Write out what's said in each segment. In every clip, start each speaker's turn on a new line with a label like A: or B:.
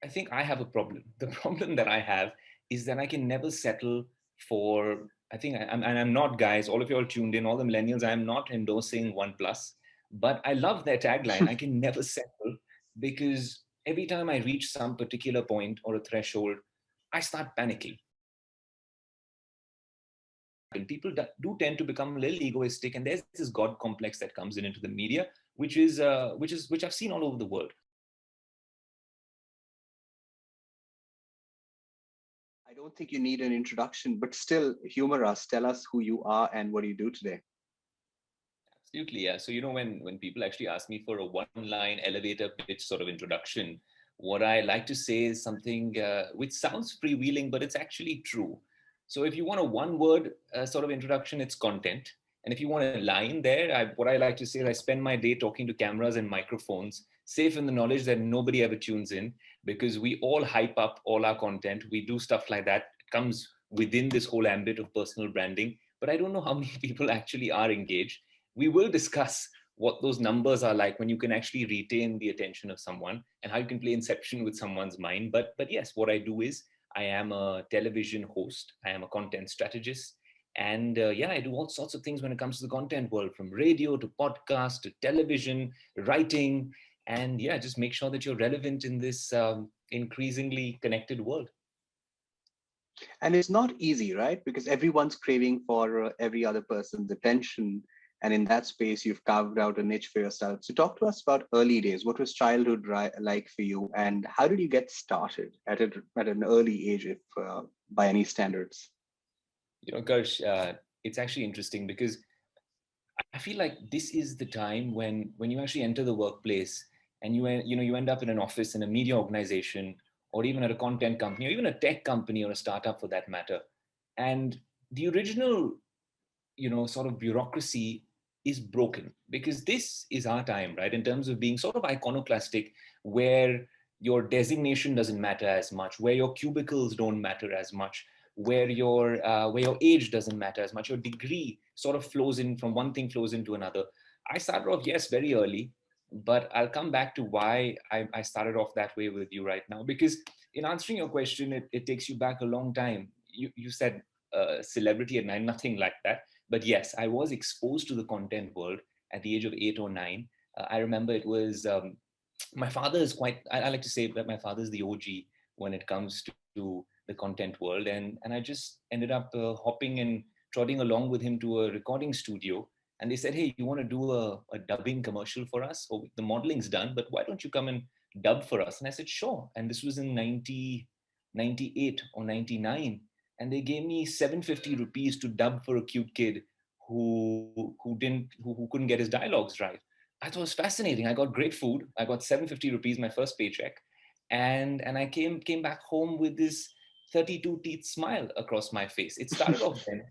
A: think I have a problem. The problem that I have is that I can never settle for. And I'm not, guys. All of you all tuned in, all the millennials. I'm not endorsing OnePlus, but I love their tagline. I can never settle because every time I reach some particular point or a threshold, I start panicking. And people do tend to become a little egoistic, and there's this God complex that comes into the media, which I've seen all over the world.
B: I don't think you need an introduction, but still humor us. Tell us who you are and what do you do today.
A: Absolutely, yeah. So when people actually ask me for a one-line elevator pitch sort of introduction, what I like to say is something which sounds freewheeling, but it's actually true. So if you want a one-word sort of introduction, it's content. And if you want a line there, what I like to say is I spend my day talking to cameras and microphones, safe in the knowledge that nobody ever tunes in because we all hype up all our content. We do stuff like that. It comes within this whole ambit of personal branding. But I don't know how many people actually are engaged. We will discuss what those numbers are like when you can actually retain the attention of someone and how you can play inception with someone's mind. But yes, what I do is I am a television host. I am a content strategist. And yeah, I do all sorts of things when it comes to the content world, from radio to podcast to television, writing. And yeah, just make sure that you're relevant in this increasingly connected world.
B: And it's not easy, right? Because everyone's craving for every other person's attention. And in that space, you've carved out a niche for yourself. So talk to us about early days. What was childhood like for you? And how did you get started at an early age, if by any standards?
A: Karsh, it's actually interesting because I feel like this is the time when you actually enter the workplace and you end up in an office in a media organization or even at a content company or even a tech company or a startup for that matter. And the original, sort of bureaucracy is broken because this is our time, right? In terms of being sort of iconoclastic, where your designation doesn't matter as much, where your cubicles don't matter as much, where your age doesn't matter as much, your degree sort of flows in from one thing flows into another. I started off, yes, very early, but I'll come back to why I started off that way with you right now. Because in answering your question, it takes you back a long time. You said celebrity at 9, nothing like that. But yes, I was exposed to the content world at the age of 8 or 9. I remember it was my father is I like to say that my father is the OG when it comes to the content world. And I just ended up hopping and trotting along with him to a recording studio. And they said, hey, you want to do a dubbing commercial for us? Or the modeling's done, but why don't you come and dub for us? And I said, sure. And this was in 98 or 99. And they gave me 750 rupees to dub for a cute kid who couldn't get his dialogues right. I thought it was fascinating. I got great food. I got 750 rupees, my first paycheck. And I came back home with this 32 teeth smile across my face. It started off then.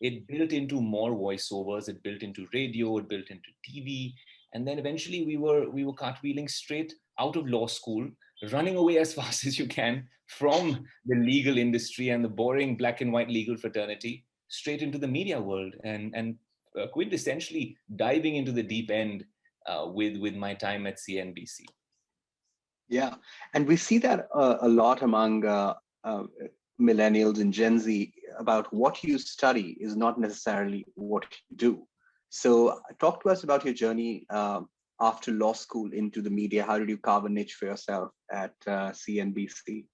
A: It built into more voiceovers, it built into radio, it built into TV. And then eventually we were cartwheeling straight out of law school, running away as fast as you can from the legal industry and the boring black and white legal fraternity straight into the media world and quintessentially diving into the deep end with my time at CNBC.
B: Yeah, and we see that a lot among millennials and Gen Z about what you study is not necessarily what you do. So, talk to us about your journey after law school into the media. How did you carve a niche for yourself at CNBC?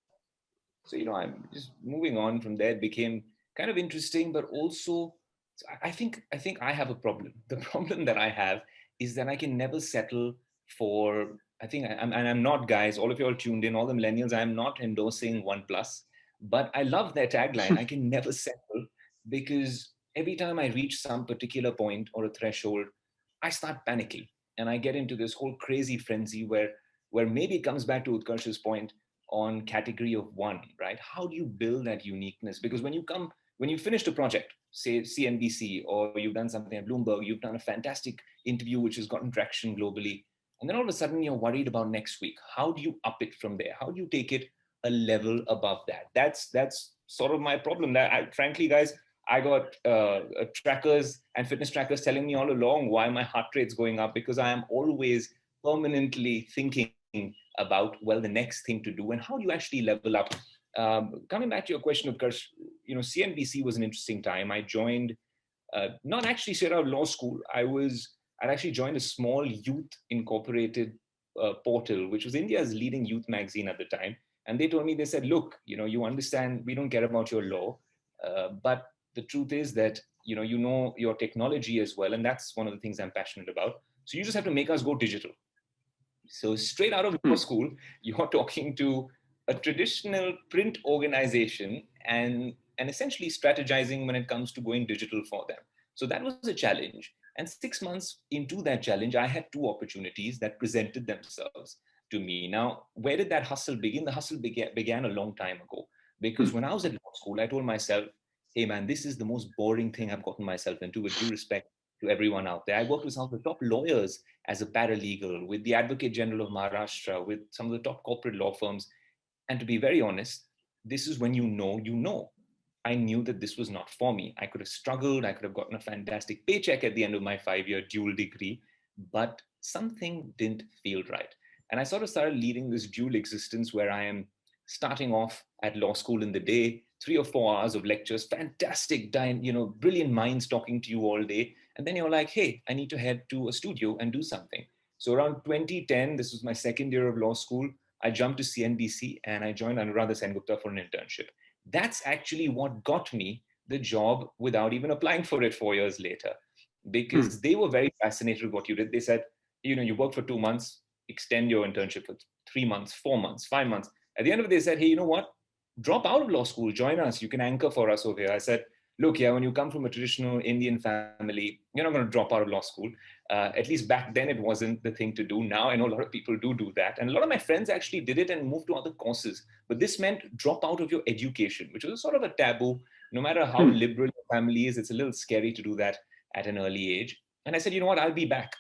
A: So, I'm just moving on from there. It became kind of interesting, but also I think I have a problem. The problem that I have is that I can never settle for. I'm not, guys. All of you all tuned in, all the millennials. I'm not endorsing OnePlus, but I love their tagline. I can never settle because every time I reach some particular point or a threshold, I start panicking and I get into this whole crazy frenzy where maybe it comes back to Utkarsh's point on category of one, right? How do you build that uniqueness? Because when you finished a project, say CNBC, or you've done something at Bloomberg, you've done a fantastic interview which has gotten traction globally, and then all of a sudden you're worried about next week. How do you up it from there? How do you take it a level above that? That's sort of my problem. Frankly, guys, I got trackers and fitness trackers telling me all along why my heart rate's going up, because I am always permanently thinking about, well, the next thing to do and how do you actually level up. Coming back to your question, of course, CNBC was an interesting time. I joined, not actually straight out of law school. I'd actually joined a small youth incorporated portal, which was India's leading youth magazine at the time. And they told me, they said, look, you understand, we don't care about your law, but the truth is that, you know your technology as well. And that's one of the things I'm passionate about. So you just have to make us go digital. So straight out of law school, you're talking to a traditional print organization and essentially strategizing when it comes to going digital for them. So that was a challenge. And 6 months into that challenge, I had two opportunities that presented themselves to me. Now, where did that hustle begin? The hustle began a long time ago. Because when I was at law school, I told myself, hey man, this is the most boring thing I've gotten myself into, with due respect to everyone out there. I worked with some of the top lawyers as a paralegal, with the Advocate General of Maharashtra, with some of the top corporate law firms. And to be very honest, this is when you know. I knew that this was not for me. I could have struggled. I could have gotten a fantastic paycheck at the end of my 5-year dual degree, but something didn't feel right. And I sort of started leading this dual existence where I am starting off at law school in the day, 3 or 4 hours of lectures, fantastic, brilliant minds talking to you all day. And then you're like, hey, I need to head to a studio and do something. So around 2010, this was my second year of law school, I jumped to CNBC and I joined Anuradha Sengupta for an internship. That's actually what got me the job without even applying for it 4 years later, because they were very fascinated with what you did. They said, you work for 2 months, extend your internship for 3 months, 4 months, 5 months. At the end of it, they said, hey, you know what? Drop out of law school, join us. You can anchor for us over here. I said, look, yeah, when you come from a traditional Indian family, you're not going to drop out of law school. At least back then, it wasn't the thing to do. Now, I know a lot of people do that. And a lot of my friends actually did it and moved to other courses. But this meant drop out of your education, which was sort of a taboo. No matter how liberal your family is, it's a little scary to do that at an early age. And I said, you know what, I'll be back.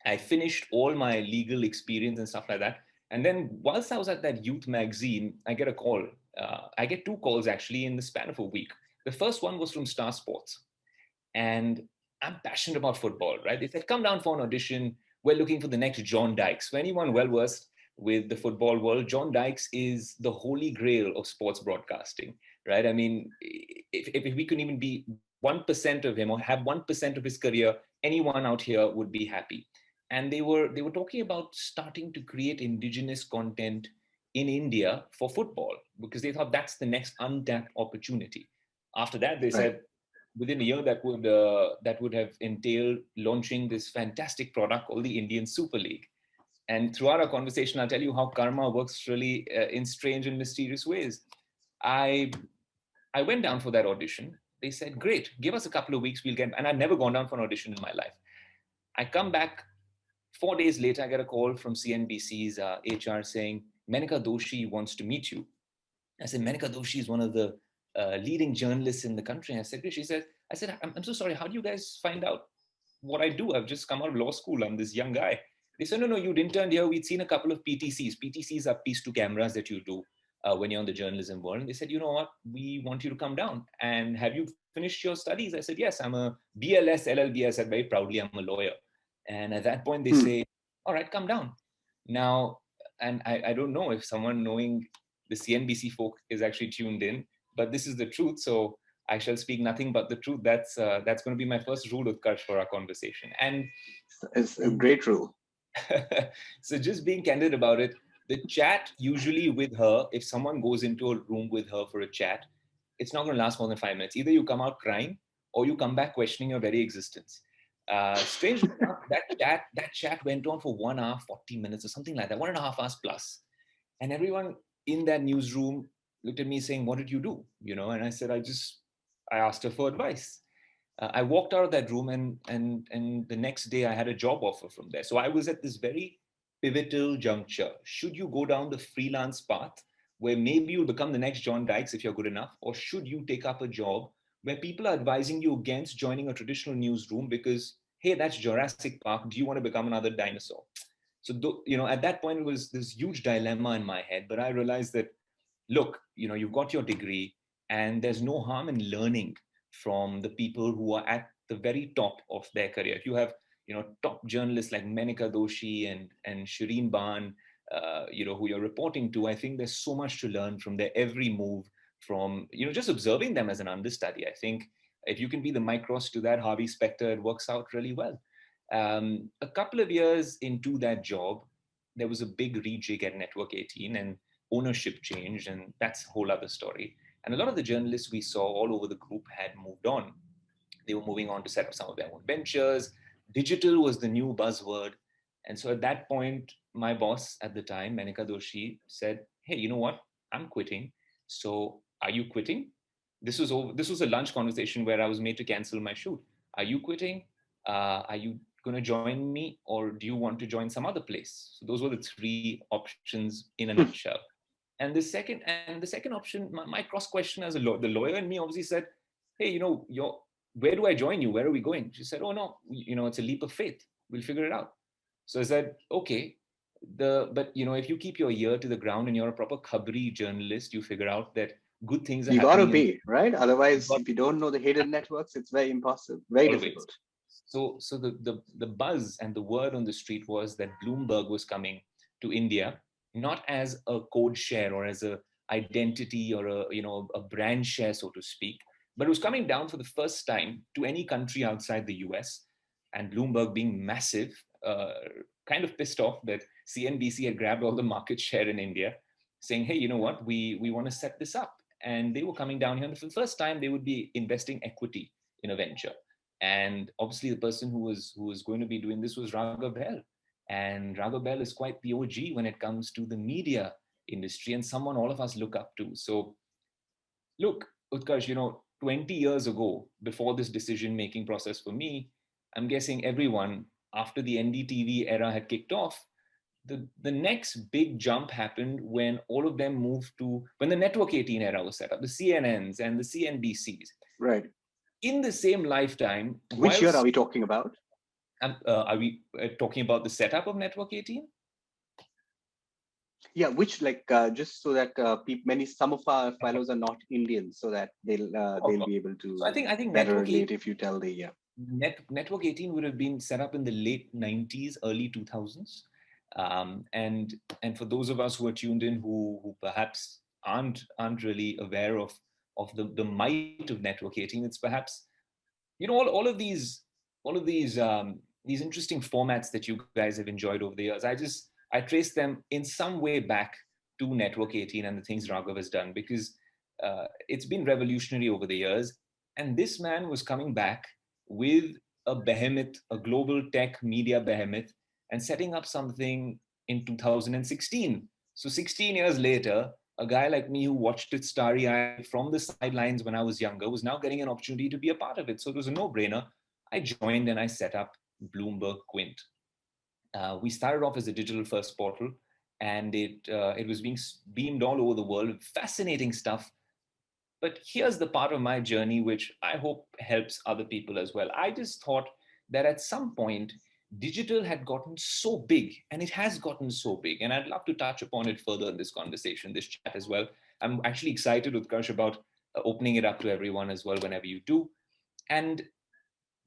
A: I finished all my legal experience and stuff like that. And then whilst I was at that youth magazine, I get a call. I get two calls actually in the span of a week. The first one was from Star Sports. And I'm passionate about football, right? They said, come down for an audition. We're looking for the next John Dykes. For anyone well versed with the football world, John Dykes is the holy grail of sports broadcasting, right? I mean, if we could even be 1% of him or have 1% of his career, anyone out here would be happy. And they were talking about starting to create indigenous content in India for football, because they thought that's the next untapped opportunity. After that, they said, within a year, that would have entailed launching this fantastic product called the Indian Super League. And throughout our conversation, I'll tell you how karma works really in strange and mysterious ways. I went down for that audition. They said, great, give us a couple of weeks, we'll get, and I'd never gone down for an audition in my life. I come back 4 days later, I get a call from CNBC's HR saying, Menika Doshi wants to meet you. I said, Menika Doshi is one of the leading journalists in the country. I said, she said, I'm so sorry. How do you guys find out what I do? I've just come out of law school. I'm this young guy. They said, no, you'd interned here. We'd seen a couple of PTCs. PTCs are piece to cameras that you do when you're in the journalism world. And they said, you know what? We want you to come down. And have you finished your studies? I said, yes, I'm a BLS, LLB. I said very proudly, I'm a lawyer. And at that point, they say, all right, come down. Now, and I don't know if someone knowing the CNBC folk is actually tuned in, but this is the truth. So I shall speak nothing but the truth. That's going to be my first rule, Utkarsh, for our conversation. And
B: it's a great rule.
A: So just being candid about it, the chat usually with her, if someone goes into a room with her for a chat, it's not going to last more than 5 minutes. Either you come out crying or you come back questioning your very existence. Strangely enough, that chat went on for 1 hour, 40 minutes or something like that, 1.5 hours plus. And everyone in that newsroom looked at me saying, what did you do? And I said, I asked her for advice. I walked out of that room and the next day I had a job offer from there. So I was at this very pivotal juncture. Should you go down the freelance path where maybe you'll become the next John Dykes if you're good enough, or should you take up a job where people are advising you against joining a traditional newsroom because, hey, that's Jurassic Park. Do you want to become another dinosaur? So, at that point, it was this huge dilemma in my head. But I realized that, look, you've got your degree and there's no harm in learning from the people who are at the very top of their career. If you have, top journalists like Menika Doshi and Shireen Ban, who you're reporting to. I think there's so much to learn from their every move, from, just observing them as an understudy. I think if you can be the Micros to that Harvey Specter, it works out really well. A couple of years into that job, there was a big rejig at Network 18 and ownership changed, and that's a whole other story. And a lot of the journalists we saw all over the group had moved on. They were moving on to set up some of their own ventures. Digital was the new buzzword. And so at that point, my boss at the time, Menika Doshi, said, "Hey, you know what? I'm quitting. So are you quitting?" This was a lunch conversation where I was made to cancel my shoot. Are you quitting? Are you going to join me, or do you want to join some other place? So those were the three options in a nutshell. And the second option, my cross question as the lawyer and me obviously said, "Hey, where do I join you? Where are we going?" She said, "Oh no, it's a leap of faith. We'll figure it out." So I said, "Okay." But if you keep your ear to the ground and you're a proper khabri journalist, you figure out that good things are
B: You got to
A: happening in
B: be, right? Otherwise,
A: the
B: if you don't know the hidden networks, it's very impossible, very
A: always.
B: difficult.
A: So the buzz and the word on the street was that Bloomberg was coming to India, not as a code share or as a identity or a brand share, so to speak, but it was coming down for the first time to any country outside the US. And Bloomberg, being massive, kind of pissed off that CNBC had grabbed all the market share in India, saying, "Hey, you know what? We want to set this up." And they were coming down here, and for the first time, they would be investing equity in a venture. And obviously, the person who was going to be doing this was Raghav Bell. And Raghav Bell is quite the OG when it comes to the media industry, and someone all of us look up to. So, look, Utkarsh, 20 years ago, before this decision-making process for me, I'm guessing everyone, after the NDTV era had kicked off, the next big jump happened when all of them moved to, when the Network 18 era was set up, the CNNs and the CNBCs.
B: Right.
A: In the same lifetime,
B: Which year are
A: whilst
B: we talking about?
A: are we talking about the setup of Network 18?
B: Yeah, which just so that some of our fellows are not Indians, so that they'll be able
A: So I
B: to
A: think
B: better
A: Network 18,
B: relate if you tell the yeah.
A: Network 18 would have been set up in the late 90s, early 2000s. And for those of us who are tuned in who perhaps aren't really aware of the might of Network 18, it's perhaps all of these interesting formats that you guys have enjoyed over the years. I trace them in some way back to Network 18 and the things Raghav has done, because it's been revolutionary over the years. And this man was coming back with a behemoth, a global tech media behemoth, and setting up something in 2016. So 16 years later, a guy like me who watched it starry-eyed from the sidelines when I was younger was now getting an opportunity to be a part of it. So it was a no-brainer. I joined and I set up BloombergQuint. We started off as a digital-first portal, and it was being beamed all over the world. Fascinating stuff. But here's the part of my journey which I hope helps other people as well. I just thought that at some point, digital had gotten so big, and it has gotten so big. And I'd love to touch upon it further in this conversation, this chat as well. I'm actually excited, Utkarsh, about opening it up to everyone as well whenever you do. And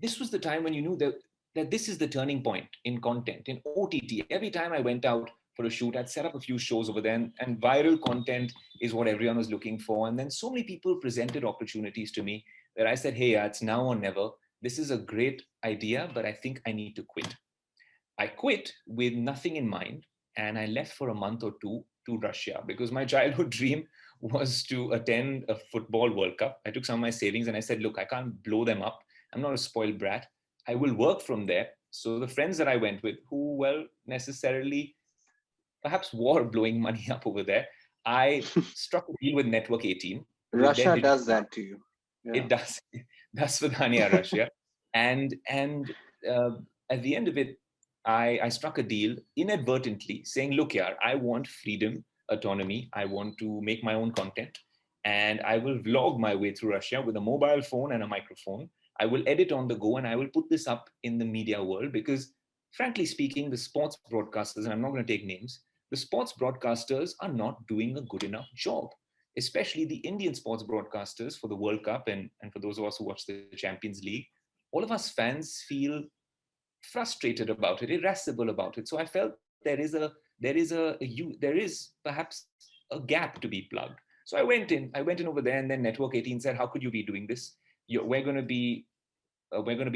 A: this was the time when you knew that this is the turning point in content, in OTT. Every time I went out for a shoot, I'd set up a few shows over there, and viral content is what everyone was looking for. And then so many people presented opportunities to me that I said, "Hey, it's now or never. This is a great idea, but I think I need to quit." I quit with nothing in mind, and I left for a month or two to Russia, because my childhood dream was to attend a football World Cup. I took some of my savings and I said, "Look, I can't blow them up. I'm not a spoiled brat. I will work from there." So the friends that I went with, who, well, necessarily perhaps were blowing money up over there, I struck a deal with Network 18 with their
B: Russia
A: digital.
B: does that to you. Yeah.
A: It does. That's Vidania, Russia. And uh, at the end of it, I struck a deal inadvertently saying, "Look here, I want freedom, autonomy. I want to make my own content. And I will vlog my way through Russia with a mobile phone and a microphone. I will edit on the go, and I will put this up in the media world, because frankly speaking, the sports broadcasters, and I'm not going to take names, the sports broadcasters are not doing a good enough job, especially the Indian sports broadcasters for the World Cup, and for those of us who watch the Champions League. All of us fans feel frustrated about it, irascible about it. So I felt there is there is perhaps a gap to be plugged. So I went in over there, and then Network 18 said, how could you be doing this? We're going to be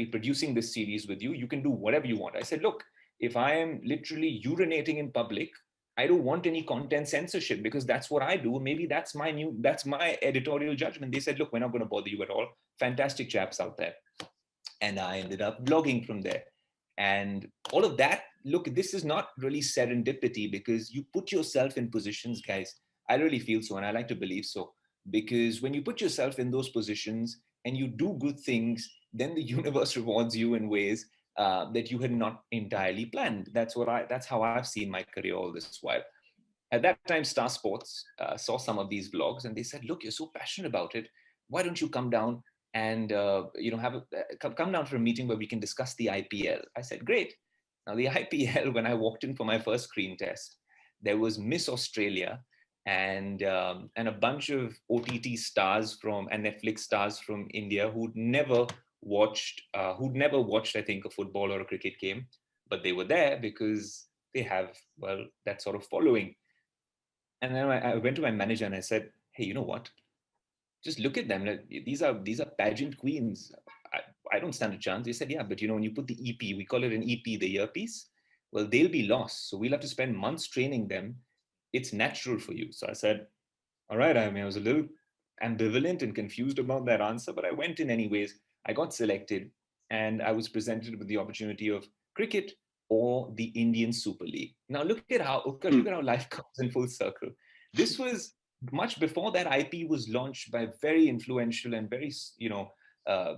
A: producing this series with you. You can do whatever you want. I said, look, if I am literally urinating in public, I don't want any content censorship, because that's what I do. Maybe that's my editorial judgment. They said, look, we're not going to bother you at all. Fantastic chaps out there. And I ended up blogging from there. And all of that, look, this is not really serendipity, because you put yourself in positions, guys. I really feel so, and I like to believe so, because when you put yourself in those positions and you do good things, then the universe rewards you in ways that you had not entirely planned. That's how I've seen my career all this while. At that time, Star Sports saw some of these vlogs, and they said, look, you're so passionate about it. Why don't you come down and come down for a meeting where we can discuss the IPL? I said, great. Now, the IPL, when I walked in for my first screen test, there was Miss Australia and a bunch of OTT stars and Netflix stars from India who'd never watched, I think, a football or a cricket game, but they were there because they have, well, that sort of following. And then I went to my manager and I said, hey, you know what? Just look at them. These are pageant queens. I don't stand a chance. They said, yeah, but when you put the EP, we call it an EP, the earpiece, well, they'll be lost. So we'll have to spend months training them. It's natural for you. So I said, all right. I mean, I was a little ambivalent and confused about that answer, but I went in anyways. I got selected, and I was presented with the opportunity of cricket or the Indian Super League. Now look at how, Utkarsh, look at how life comes in full circle. This was much before that IP was launched by very influential and very, uh,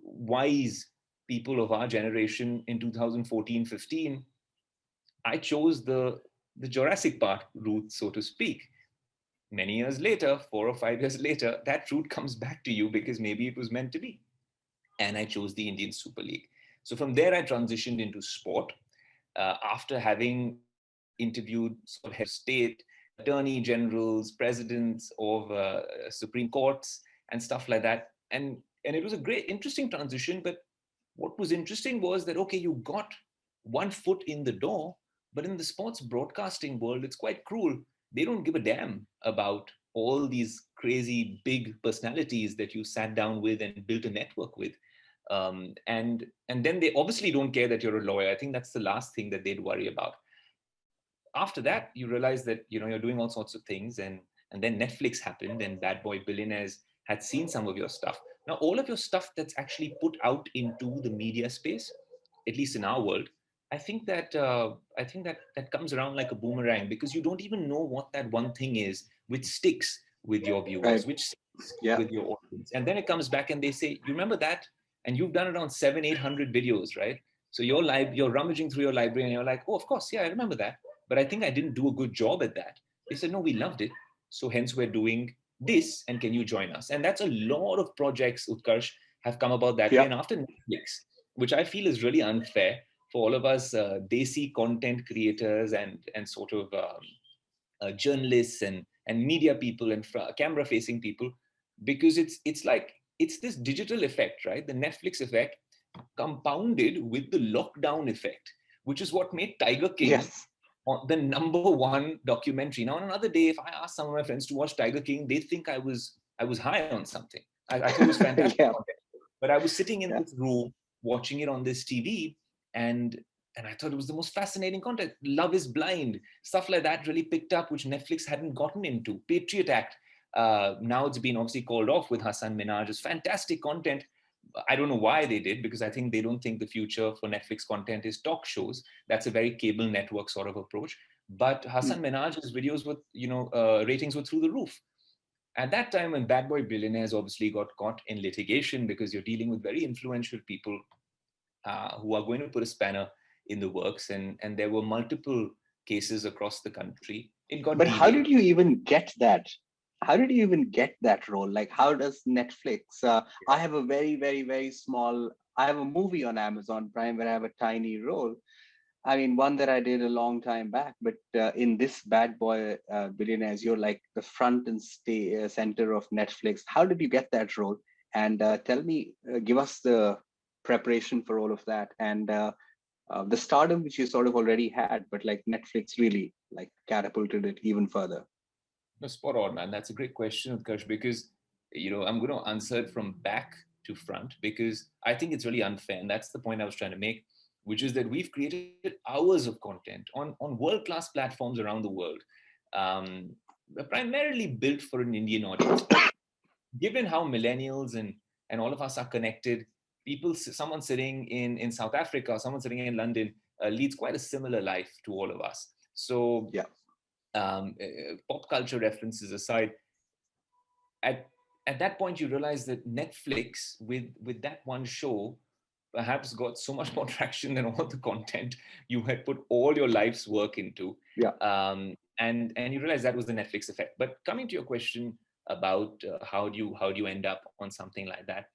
A: wise people of our generation in 2014-15. I chose the Jurassic Park route, so to speak. Many years later, 4 or 5 years later, that route comes back to you because maybe it was meant to be. And I chose the Indian Super League. So from there, I transitioned into sport after having interviewed sort of heads of state, attorney generals, presidents of Supreme Courts, and stuff like that. And it was a great, interesting transition. But what was interesting was that, okay, you got one foot in the door, but in the sports broadcasting world, it's quite cruel. They don't give a damn about all these crazy big personalities that you sat down with and built a network with. And then they obviously don't care that you're a lawyer. I think that's the last thing that they'd worry about. After that, you realize that you're doing all sorts of things, and then Netflix happened, and Bad Boy Billionaires had seen some of your stuff. Now, all of your stuff that's actually put out into the media space, at least in our world, I think that comes around like a boomerang, because you don't even know what that one thing is which sticks with your viewers,
B: Right.
A: which sticks
B: Yeah.
A: with your audience, and then it comes back and they say, "You remember that?" And you've done around 700-800 videos, right? So you're rummaging through your library and you're like, "Oh, of course, yeah, I remember that, but I think I didn't do a good job at that." They said, "No, we loved it, so hence we're doing this, and can you join us?" And that's a lot of projects, Utkarsh, have come about that way.
B: Yeah.
A: And after Netflix, which I feel is really unfair for all of us desi content creators and sort of journalists and media people and camera facing people, because it's this digital effect, right? The Netflix effect compounded with the lockdown effect, which is what made Tiger King
B: Yes.
A: the number one documentary. Now, on another day, if I ask some of my friends to watch Tiger King, they think I was high on something. I thought it was fantastic
B: Yeah.
A: content, but I was sitting in
B: Yeah.
A: this room watching it on this TV, and I thought it was the most fascinating content. Love is Blind, stuff like that really picked up, which Netflix hadn't gotten into. Patriot Act. Now it's been obviously called off with Hassan Minaj. It's fantastic content. I don't know why they did, because I think they don't think the future for Netflix content is talk shows. That's a very cable network sort of approach. But
B: Mm.
A: Hassan Minaj's videos with ratings were through the roof. At that time, when Bad Boy Billionaires obviously got caught in litigation, because you're dealing with very influential people who are going to put a spanner in the works, and there were multiple cases across the country. It got
B: But how
A: delayed.
B: did you even get that? How did you even get that role? Like, how does Netflix? I have a very, very, very small. I have a movie on Amazon Prime where I have a tiny role. I mean, one that I did a long time back. But in this Bad Boy Billionaires, you're like the front and center of Netflix. How did you get that role? And tell me, give us the preparation for all of that. And the stardom which you sort of already had, but like Netflix really like catapulted it even further?
A: No, spot on, man. That's a great question, Utkarsh, because I'm going to answer it from back to front because I think it's really unfair, and that's the point I was trying to make, which is that we've created hours of content on world-class platforms around the world, um, primarily built for an Indian audience. But given how millennials and all of us are connected, someone sitting in South Africa, someone sitting in London, leads quite a similar life to all of us. So
B: Yeah.
A: pop culture references aside, at at that point you realize that Netflix with that one show perhaps got so much more traction than all the content you had put all your life's work into.
B: Yeah.
A: And you realize that was the Netflix effect. But coming to your question about how do you end up on something like that,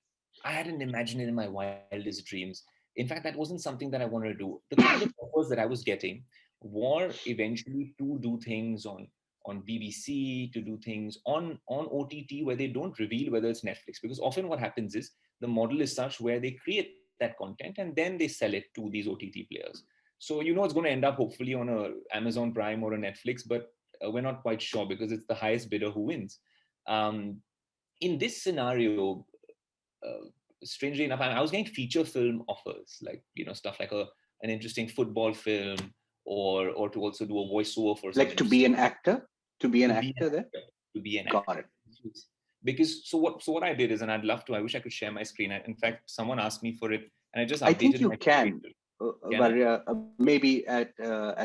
A: I hadn't imagined it in my wildest dreams. In fact, that wasn't something that I wanted to do. The kind of offers that I was getting were eventually to do things on BBC, to do things on OTT where they don't reveal whether it's Netflix. Because often what happens is the model is such where they create that content and then they sell it to these OTT players. So it's going to end up hopefully on a Amazon Prime or a Netflix, but we're not quite sure because it's the highest bidder who wins. Um, in this scenario, strangely enough, I was getting feature film offers, like stuff like an interesting football film, or to also do a voiceover for some
B: Like to
A: interesting,
B: be an actor, to be an
A: to be an
B: actor there.
A: actor, to be an
B: Got
A: actor.
B: it.
A: Because so what I did is, and I'd love to, I wish I could share my screen. In fact, someone asked me for it, and I just
B: I think
A: updated
B: you
A: my
B: can,
A: schedule. Can I?
B: but maybe at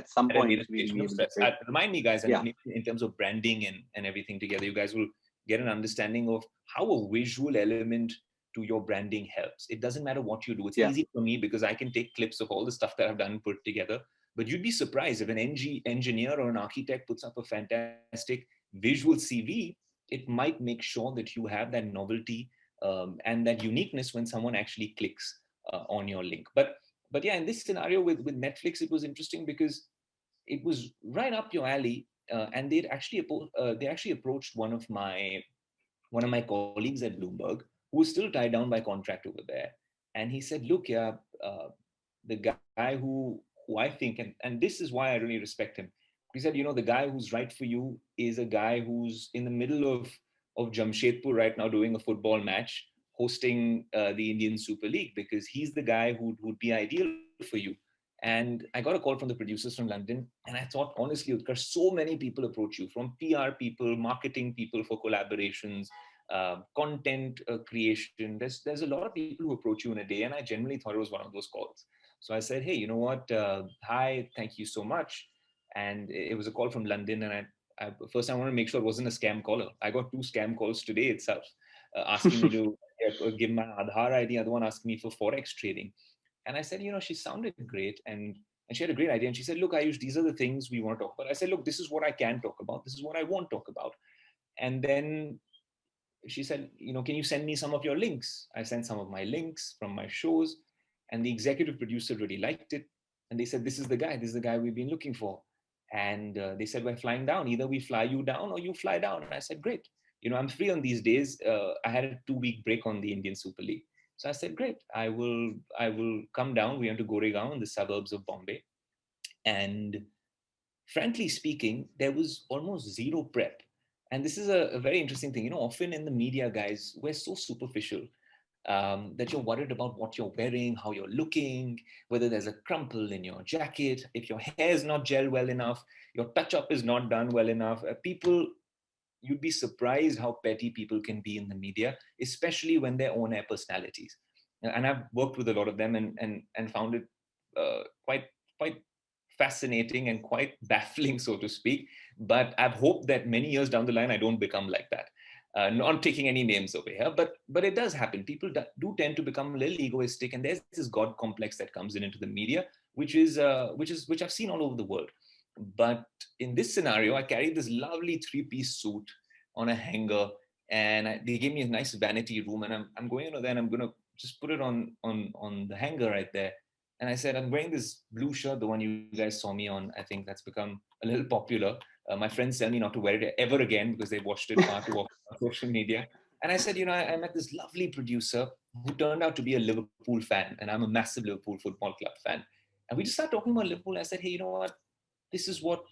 B: some
A: At a
B: point
A: later
B: we'll
A: stage,
B: be
A: no
B: able to
A: stress.
B: say,
A: Remind me, guys, and
B: yeah,
A: maybe in terms of branding and everything together, you guys will get an understanding of how a visual element to your branding helps. It doesn't matter what you do. It's
B: yeah,
A: easy for me because I can take clips of all the stuff that I've done and put it together. But you'd be surprised if an engineer or an architect puts up a fantastic visual CV, it might make sure that you have that novelty and that uniqueness when someone actually clicks on your link. But yeah, in this scenario with Netflix, it was interesting because it was right up your alley, and they actually approached one of my colleagues at Bloomberg, who was still tied down by contract over there, and he said, "Look, yeah, the guy who I think, and this is why I really respect him." He said, "The guy who's right for you is a guy who's in the middle of Jamshedpur right now doing a football match, hosting the Indian Super League, because he's the guy who would be ideal for you." And I got a call from the producers from London, and I thought, honestly, Utkarsh, so many people approach you, from PR people, marketing people for collaborations, content creation. There's a lot of people who approach you in a day, and I genuinely thought it was one of those calls. So I said, "Hey, you know what? Hi, thank you so much." And it was a call from London, and first I wanted to make sure it wasn't a scam caller. I got two scam calls today itself, asking me to give my Aadhaar ID, other one asking me for forex trading. And I said, she sounded great, and she had a great idea. And she said, "Look, Ayush, these are the things we want to talk about." I said, "Look, this is what I can talk about. This is what I won't talk about." And then she said, "Can you send me some of your links?" I sent some of my links from my shows, and the executive producer really liked it. And they said, This is the guy we've been looking for." And they said, "We're flying down. Either we fly you down or you fly down." And I said, "Great. I'm free on these days." I had a 2-week break on the Indian Super League. So I said, "Great. I will come down." We went to Goregaon in the suburbs of Bombay. And frankly speaking, there was almost zero prep. And this is a very interesting thing. Often in the media, guys, we're so superficial that you're worried about what you're wearing, how you're looking, whether there's a crumple in your jacket, if your hair is not gel well enough, your touch up is not done well enough. You'd be surprised how petty people can be in the media, especially when they're on air personalities. And I've worked with a lot of them and found it quite fascinating and quite baffling, so to speak. But I've hoped that many years down the line, I don't become like that. Not taking any names over here, but it does happen. People do tend to become a little egoistic, and there's this God complex that comes into the media, which I've seen all over the world. But in this scenario, I carried this lovely 3-piece suit on a hanger, and they gave me a nice vanity room, and I'm going over there, and I'm going to just put it on the hanger right there. And I said, "I'm wearing this blue shirt, the one you guys saw me on. I think that's become a little popular. My friends tell me not to wear it ever again because they've watched it far too often on social media." And I said, I met this lovely producer who turned out to be a Liverpool fan, and I'm a massive Liverpool Football Club fan. And we just started talking about Liverpool. I said, hey, you know what? This is what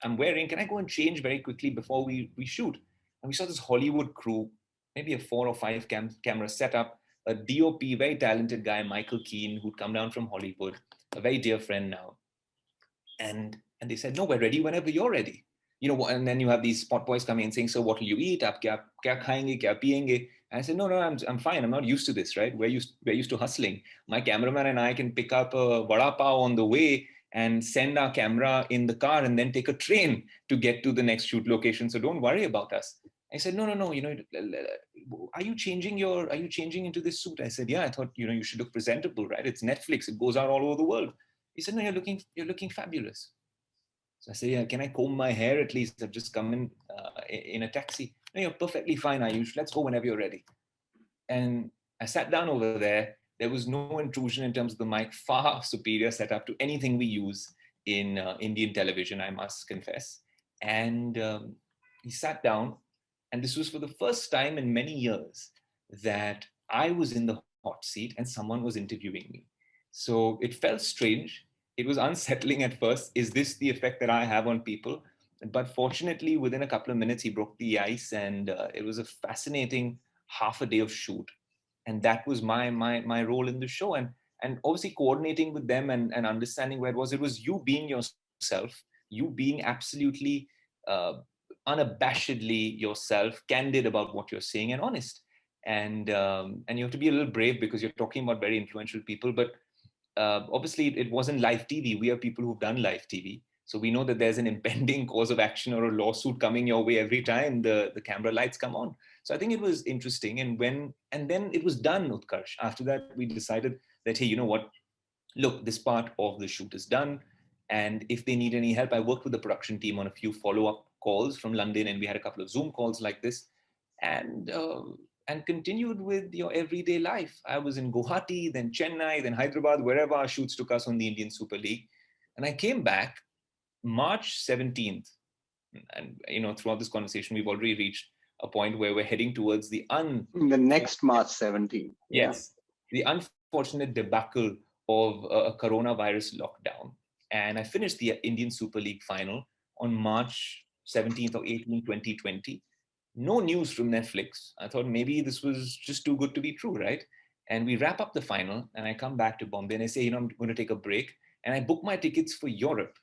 A: I'm wearing. Can I go and change very quickly before we shoot? And we saw this Hollywood crew, maybe a 4 or 5 camera setup, a DOP, very talented guy, Michael Keane, who'd come down from Hollywood, a very dear friend now. And they said, no, we're ready whenever you're ready. You know, and then you have these spot boys coming and saying, so what will you eat? Aap kya khayenge, kya piyenge? And I said, no, I'm fine. I'm not used to this, right? We're used to hustling. My cameraman and I can pick up a vada pav on the way and send our camera in the car and then take a train to get to the next shoot location. So don't worry about us. I said, no, you know, are you changing into this suit? I said, yeah, I thought, you know, you should look presentable, right? It's Netflix. It goes out all over the world. He said, no, you're looking fabulous. So I said, yeah, can I comb my hair at least? I've just come in a taxi. No, you're perfectly fine, Aayush. Let's go whenever you're ready. And I sat down over there. There was no intrusion in terms of the mic, far superior setup to anything we use in Indian television, I must confess. And he sat down, and this was for the first time in many years that I was in the hot seat and someone was interviewing me. So it felt strange. It was unsettling at first. Is this the effect that I have on people? But fortunately, within a couple of minutes, he broke the ice, and it was a fascinating half a day of shoot. And that was my role in the show. And obviously coordinating with them and understanding where it was you being yourself, you being absolutely uh, unabashedly yourself, candid about what you're saying and honest. And you have to be a little brave because you're talking about very influential people. But obviously it wasn't live TV. We are people who've done live TV. So we know that there's an impending cause of action or a lawsuit coming your way every time the camera lights come on. So I think it was interesting. And then it was done, Utkarsh. After that, we decided that, hey, you know what? Look, this part of the shoot is done. And if they need any help, I worked with the production team on a few follow-up calls from London, and we had a couple of Zoom calls like this. And and continued with your everyday life. I was in Guwahati, then Chennai, then Hyderabad, wherever our shoots took us on the Indian Super League. And I came back March 17th. And, you know, throughout this conversation, we've already reached a point where we're heading towards the
B: next March 17th. Yeah.
A: Yes, the unfortunate debacle of a coronavirus lockdown. And I finished the Indian Super League final on March 17th or 18th, 2020. No news from Netflix. I thought maybe this was just too good to be true, right? And we wrap up the final, and I come back to Bombay and I say, you know, I'm going to take a break. And I book my tickets for Europe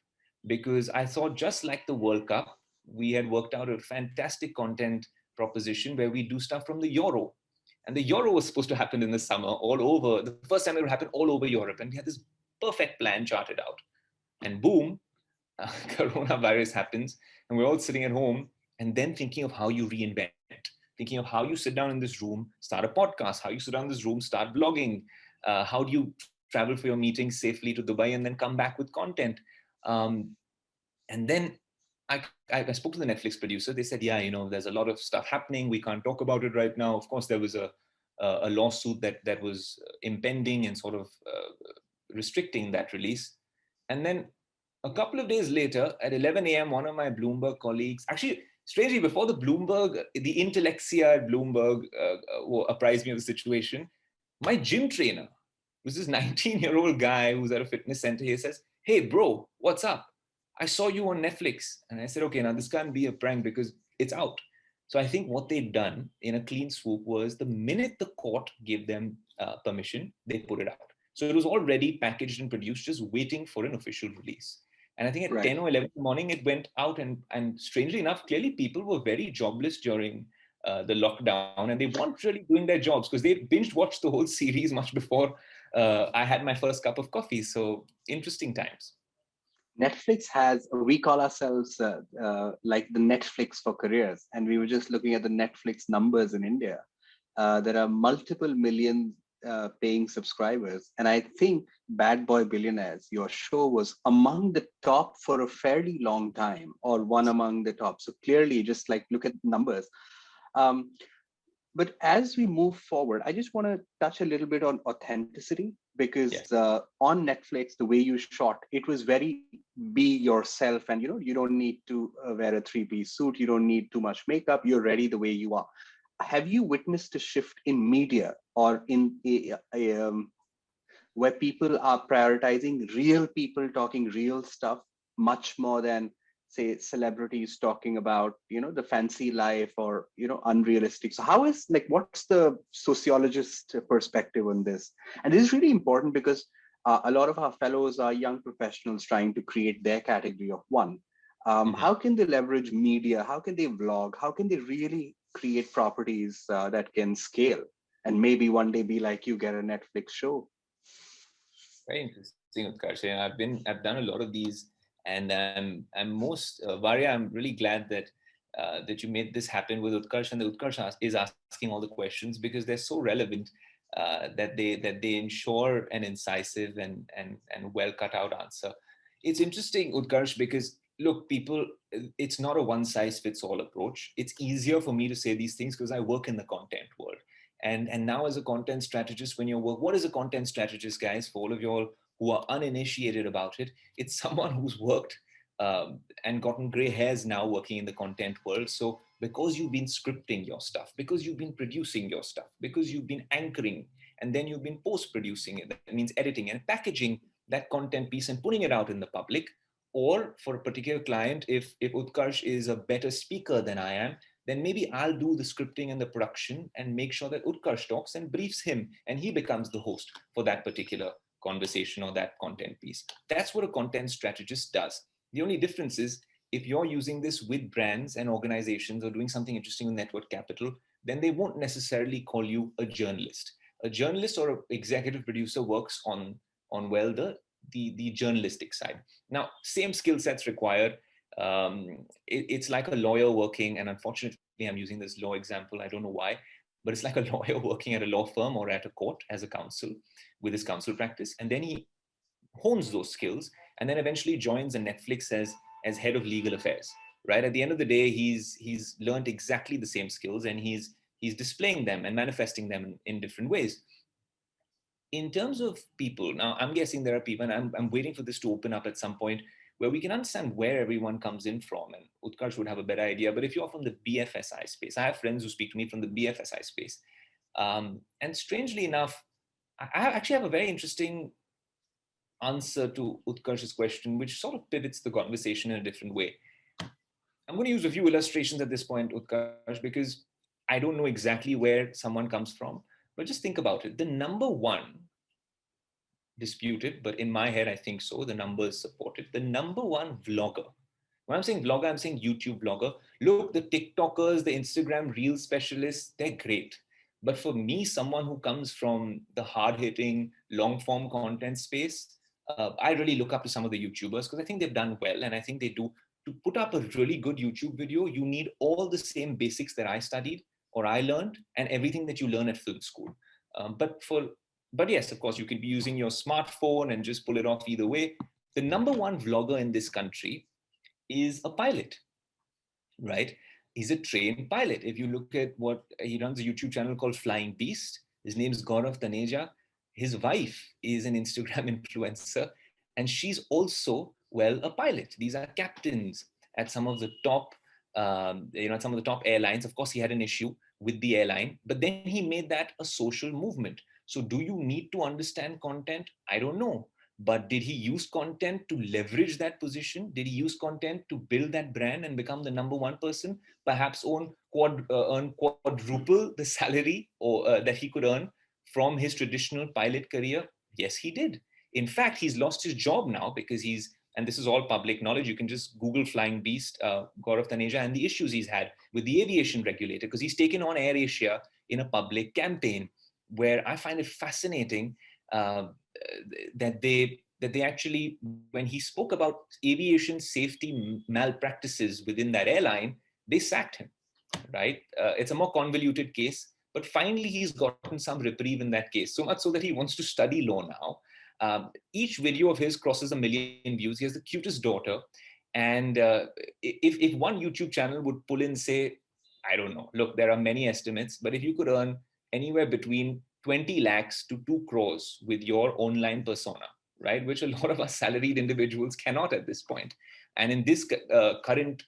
A: because I thought, just like the World Cup, we had worked out a fantastic content proposition where we do stuff from the Euro. And the Euro was supposed to happen in the summer all over. The first time it would happen all over Europe. And we had this perfect plan charted out. And boom, coronavirus happens. And we're all sitting at home and then thinking of how you reinvent, thinking of how you sit down in this room, start a podcast, how you sit down in this room, start blogging, how do you travel for your meetings safely to Dubai and then come back with content. Um, and then I spoke to the Netflix producer. They said, yeah, you know, there's a lot of stuff happening. We can't talk about it right now. Of course, there was a lawsuit that was impending and sort of restricting that release. And then a couple of days later, at 11 a.m., one of my Bloomberg colleagues, actually, strangely, before the Bloomberg, the intellectia at Bloomberg apprised me of the situation, my gym trainer was this 19-year-old guy who's at a fitness center. He says, hey, bro, what's up? I saw you on Netflix. And I said, okay, now this can't be a prank because it's out. So I think what they'd done in a clean swoop was the minute the court gave them permission, they put it out. So it was already packaged and produced, just waiting for an official release. And I think at 10 or 11 in the morning, it went out. And strangely enough, clearly people were very jobless during the lockdown, and they weren't really doing their jobs because they binge watched the whole series much before I had my first cup of coffee. So interesting times.
B: Netflix has, we call ourselves like the Netflix for careers. And we were just looking at the Netflix numbers in India. There are multiple million paying subscribers. And I think Bad Boy Billionaires, your show, was among the top for a fairly long time, or one among the top. So clearly, just like look at the numbers. But as we move forward, I just want to touch a little bit on authenticity, because
A: Yes.
B: On Netflix, the way you shot, it was very be yourself. And, you know, you don't need to wear a three-piece suit. You don't need too much makeup. You're ready the way you are. Have you witnessed a shift in media or in where people are prioritizing real people talking real stuff much more than, say, celebrities talking about, the fancy life or, unrealistic. So how is, like, what's the sociologist perspective on this? And this is really important because a lot of our fellows are young professionals trying to create their category of one.
A: Mhm.
B: How can they leverage media? How can they vlog? How can they really create properties that can scale and maybe one day be like you, get a Netflix show?
A: Very interesting, Utkarsh. Yeah, I've done a lot of these, and I'm most Varya. I'm really glad that that you made this happen with Utkarsh, and the Utkarsh is asking all the questions because they're so relevant that they ensure an incisive and well cut out answer. It's interesting, Utkarsh, because look, people, it's not a one size fits all approach. It's easier for me to say these things because I work in the content world. And now as a content strategist, when you work, what is a content strategist, guys? For all of y'all who are uninitiated about it, it's someone who's worked and gotten gray hairs now working in the content world. So because you've been scripting your stuff, because you've been producing your stuff, because you've been anchoring, and then you've been post-producing it, that means editing and packaging that content piece and putting it out in the public. Or for a particular client, if Utkarsh is a better speaker than I am, then maybe I'll do the scripting and the production and make sure that Utkarsh talks and briefs him and he becomes the host for that particular conversation or that content piece. That's what a content strategist does. The only difference is if you're using this with brands and organizations or doing something interesting with network capital, then they won't necessarily call you a journalist. A journalist or an executive producer works on well the journalistic side. Now, same skill sets required. It's like a lawyer working, and unfortunately, I'm using this law example. I don't know why, but it's like a lawyer working at a law firm or at a court as a counsel with his counsel practice, and then he hones those skills, and then eventually joins a Netflix as head of legal affairs. Right at the end of the day, he's learned exactly the same skills, and he's displaying them and manifesting them in different ways. In terms of people, now I'm guessing there are people, and I'm waiting for this to open up at some point where we can understand where everyone comes in from. And Utkarsh would have a better idea. But if you're from the BFSI space, I have friends who speak to me from the BFSI space. And strangely enough, I actually have a very interesting answer to Utkarsh's question, which sort of pivots the conversation in a different way. I'm going to use a few illustrations at this point, Utkarsh, because I don't know exactly where someone comes from. But just think about it. The number one, disputed, but in my head, I think so. The numbers support it. The number one vlogger. When I'm saying vlogger, I'm saying YouTube vlogger. Look, the TikTokers, the Instagram reel specialists, they're great. But for me, someone who comes from the hard hitting, long form content space, I really look up to some of the YouTubers because I think they've done well. And I think they do. To put up a really good YouTube video, you need all the same basics that I studied or I learned and everything that you learn at film school. But yes, of course, you could be using your smartphone and just pull it off either way. The number one vlogger in this country is a pilot, right? He's a trained pilot. If you look at what he runs a YouTube channel called Flying Beast, his name is Gaurav Taneja. His wife is an Instagram influencer, and she's also, well, a pilot. These are captains at some of the top, at some of the top airlines. Of course, he had an issue with the airline, but then he made that a social movement. So, do you need to understand content? I don't know. But did he use content to leverage that position? Did he use content to build that brand and become the number one person? Perhaps earn quadruple the salary or that he could earn from his traditional pilot career? Yes, he did. In fact, he's lost his job now because and this is all public knowledge. You can just Google Flying Beast, Gaurav Taneja, and the issues he's had with the aviation regulator because he's taken on Air Asia in a public campaign where I find it fascinating that they actually, when he spoke about aviation safety malpractices within that airline, they sacked him, right? It's a more convoluted case, but finally he's gotten some reprieve in that case, so much so that he wants to study law now. Each video of his crosses 1 million views. He has the cutest daughter. And if one YouTube channel would pull in, say, I don't know, look, there are many estimates, but if you could earn anywhere between 20 lakhs to 2 crores with your online persona, right? Which a lot of us salaried individuals cannot at this point. And in this current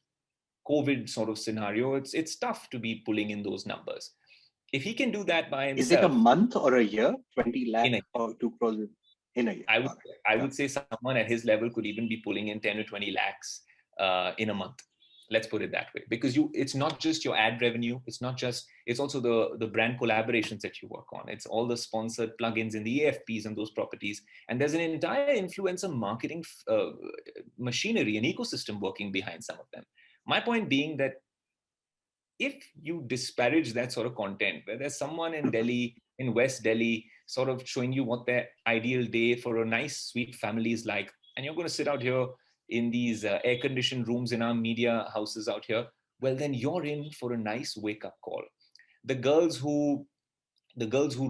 A: COVID sort of scenario, it's tough to be pulling in those numbers. If he can do that by
B: Is it a
A: himself,
B: month or a year? 20 lakh
A: in a
B: or 2 crores? in a year.
A: I would
B: Got it.
A: I
B: Yeah.
A: would say someone at his level could even be pulling in 10 or 20 lakhs in a month. Let's put it that way, because it's not just your ad revenue. It's also the brand collaborations that you work on. It's all the sponsored plugins in the AFPs and those properties. And there's an entire influencer marketing machinery and ecosystem working behind some of them. My point being that if you disparage that sort of content, where there's someone in Delhi, in West Delhi, sort of showing you what their ideal day for a nice, sweet family is like, and you're going to sit out here in these air-conditioned rooms in our media houses out here, well, then you're in for a nice wake-up call. The girls who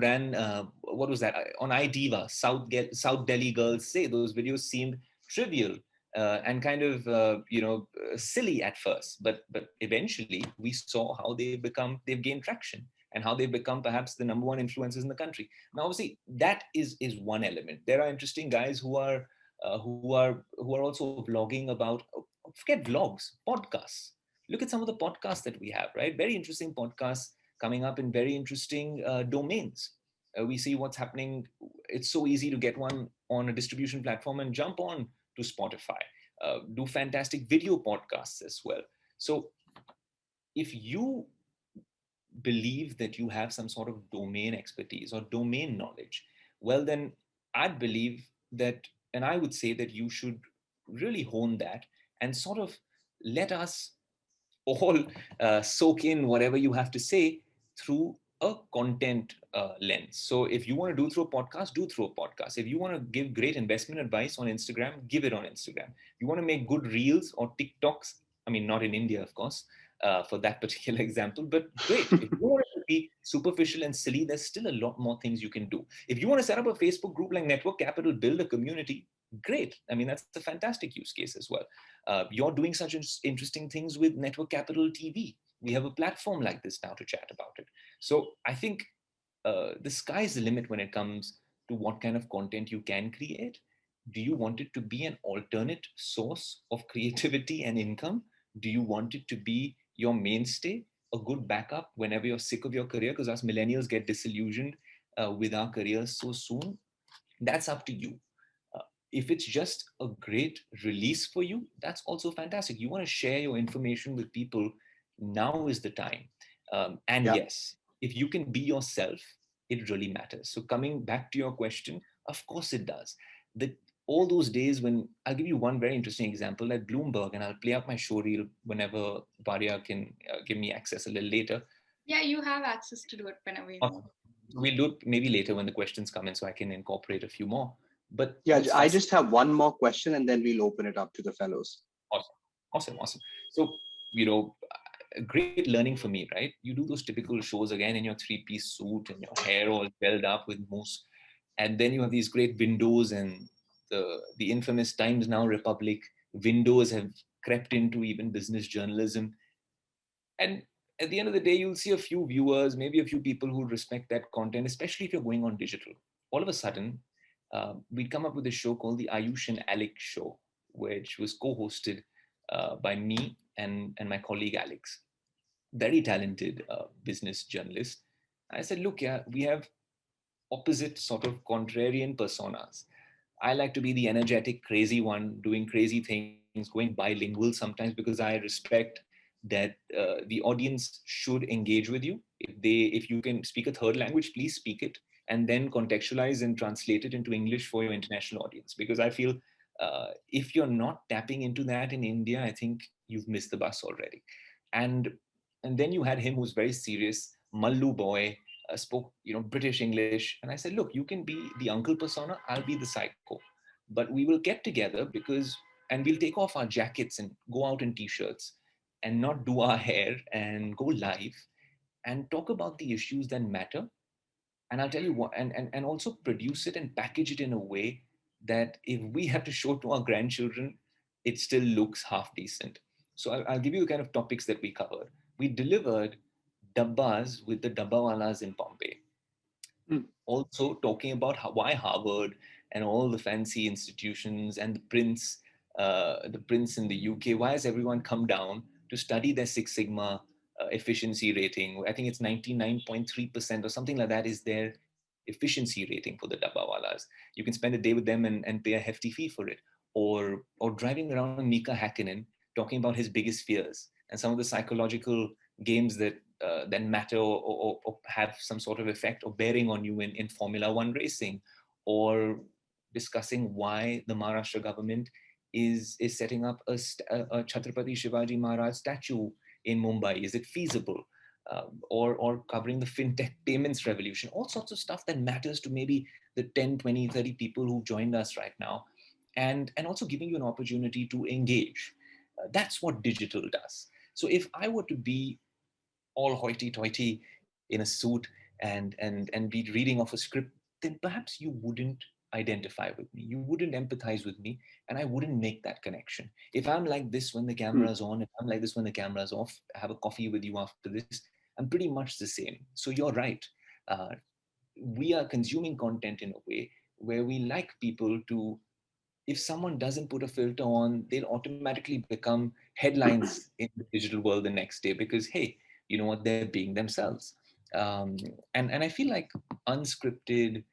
A: ran what was that on iDiva, South Delhi girls say those videos seemed trivial and kind of silly at first, but eventually we saw how they've gained traction and how they've become perhaps the number one influencers in the country. Now, obviously, that is one element. There are interesting guys who are also vlogging about, forget vlogs, podcasts. Look at some of the podcasts that we have, right? Very interesting podcasts coming up in very interesting domains. We see what's happening. It's so easy to get one on a distribution platform and jump on to Spotify. Do fantastic video podcasts as well. So if you believe that you have some sort of domain expertise or domain knowledge, well, then I believe that, and I would say that you should really hone that and sort of let us all soak in whatever you have to say through a content lens. So if you want to do through a podcast, do through a podcast. If you want to give great investment advice on Instagram, give it on Instagram. If you want to make good reels or TikToks, I mean, not in India, of course, for that particular example, but great. If you want it to be superficial and silly, there's still a lot more things you can do. If you want to set up a Facebook group like Network Capital, build a community, great. I mean, that's a fantastic use case as well. You're doing such interesting things with Network Capital TV. We have a platform like this now to chat about it. So I think the sky's the limit when it comes to what kind of content you can create. Do you want it to be an alternate source of creativity and income? Do you want it to be your mainstay, a good backup whenever you're sick of your career? Because us millennials get disillusioned with our careers so soon. That's up to you. If it's just a great release for you, that's also fantastic. You want to share your information with people, now is the time. And
B: Yeah.
A: yes, if you can be yourself, it really matters. So coming back to your question, of course it does. All those days when, I'll give you one very interesting example at Bloomberg, and I'll play up my show reel whenever Varia can give me access a little later.
C: Yeah, you have access to do it whenever you want.
A: Awesome. We'll do it maybe later when the questions come in so I can incorporate a few more. But
B: Yeah,
A: what's
B: I
A: fascinating,
B: just have one more question and then we'll open it up to the fellows.
A: awesome. So, you know, a great learning for me, right? You do those typical shows again in your three-piece suit and your hair all gelled up with mousse. And then you have these great windows, and the infamous Times Now Republic windows have crept into even business journalism. And at the end of the day, you'll see a few viewers, maybe a few people who respect that content, especially if you're going on digital. All of a sudden, we'd come up with a show called the Aayush and Alex Show, which was co-hosted by me and my colleague Alex, very talented business journalist. I said, look, yeah, we have opposite sort of contrarian personas. I like to be the energetic, crazy one, doing crazy things, going bilingual sometimes because I respect that the audience should engage with you. If you can speak a third language, please speak it, and then contextualize and translate it into English for your international audience. Because I feel if you're not tapping into that in India, I think you've missed the bus already. And and then you had him who's very serious, Mallu boy, spoke British English, and I said, look, you can be the uncle persona, I'll be the psycho, but we will get together and we'll take off our jackets and go out in t-shirts and not do our hair and go live and talk about the issues that matter. And I'll tell you what, and also produce it and package it in a way that if we have to show to our grandchildren, it still looks half decent. So I'll give you the kind of topics that we covered. We delivered dabbas with the dabbawalas in Bombay,
B: Hmm.
A: also talking about why Harvard and all the fancy institutions and the prince in the UK, why has everyone come down to study their Six Sigma efficiency rating? I think it's 99.3% or something like that is their efficiency rating for the dabbawalas. You can spend a day with them and pay a hefty fee for it. Or driving around with Mika Hakkinen talking about his biggest fears and some of the psychological games that matter or have some sort of effect or bearing on you in Formula One racing, or discussing why the Maharashtra government is setting up a Chhatrapati Shivaji Maharaj statue in Mumbai. Is it feasible? Or covering the fintech payments revolution, all sorts of stuff that matters to maybe the 10, 20, 30 people who've joined us right now, and also giving you an opportunity to engage. That's what digital does. So if I were to be all hoity-toity in a suit and be reading off a script, then perhaps you wouldn't identify with me. You wouldn't empathize with me, and I wouldn't make that connection. If I'm like this when the camera is on, if I'm like this when the camera is off, have a coffee with you after this, I'm pretty much the same. So you're right. Uh, we are consuming content in a way where we like people to, if someone doesn't put a filter on, they'll automatically become headlines in the digital world the next day because, hey, you know what, they're being themselves. And I feel like unscripted,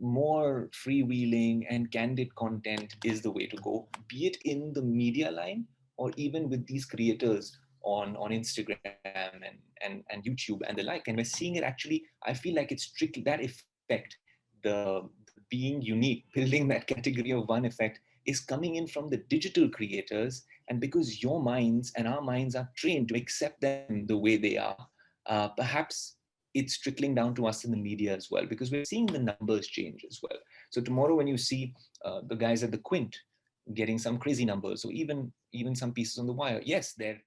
A: more freewheeling and candid content is the way to go, be it in the media line or even with these creators on Instagram and YouTube and the like. And we're seeing it actually, I feel like it's strictly that effect, the being unique, building that category of one effect is coming in from the digital creators. And because your minds and our minds are trained to accept them the way they are, perhaps it's trickling down to us in the media as well, because we're seeing the numbers change as well. So tomorrow when you see the guys at the Quint getting some crazy numbers, or even some pieces on the wire, yes, they're